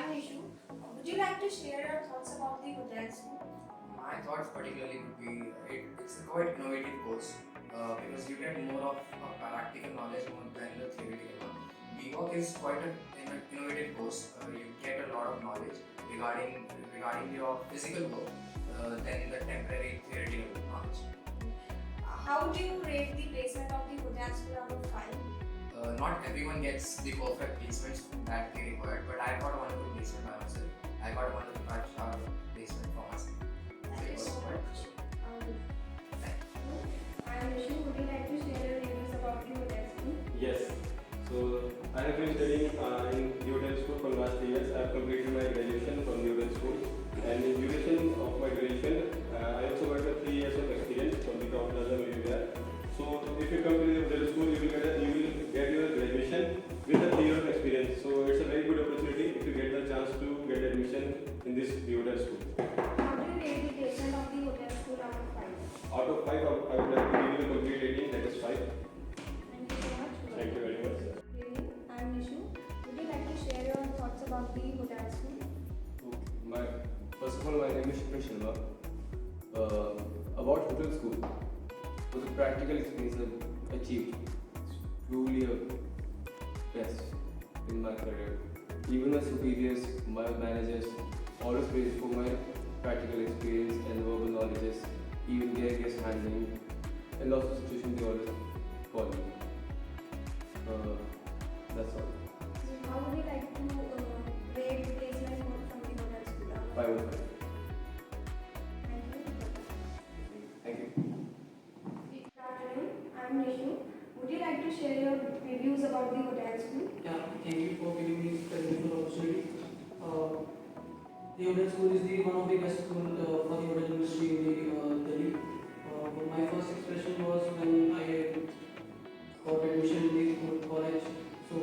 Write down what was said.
Nishu. Would you like to share your thoughts about the hotel school? My thoughts particularly would be it's a quite innovative course because you get more of a practical knowledge more than the theoretical one. BWalk is quite an innovative course. You get a lot of knowledge regarding your physical work than the temporary theoretical knowledge. How would you rate the placement of the hotel school out of 5? Not everyone gets the perfect placements that they require, but I got a wonderful placement by myself. I got a wonderful 5-star placement for myself. Thank you so much. Thank you. And Nishu, would you like to share your views about the hotel school? Yes. So I have been studying in the hotel school for last 3 years. I have completed my graduation from the hotel school, and in duration of my graduation, I also got a 3 years of experience from the top level maybe there. So if you come to the hotel school, you will get your graduation with a 3 years of experience. So it's a very good opportunity if you get the chance to get admission in this hotel school. How do you rate the placement of the hotel school out of 5? Out of 5, I would like to give you a complete rating, that is 5. Thank you so much. Thank you very much. Good evening. I'm Nishu. Would you like to share your thoughts about the hotel school? First of all, my name is Shinva. About hotel school, was a practical experience I've achieved. It's truly a best in my career. Even my superiors, my managers, always praise for my practical experience and verbal knowledges, even their guest handling, and lots of situations they always call me. That's all. So how would you like to rate the placement from the hotel school? 5 out of 5. Thank you. Thank you. Good afternoon. I'm Nishu. Would you like to share your reviews about the hotel school? Yeah, thank you for giving me this wonderful opportunity. The hotel school is one of the best school for the hotel industry in Delhi. But my first expression was when I got admission in the college. So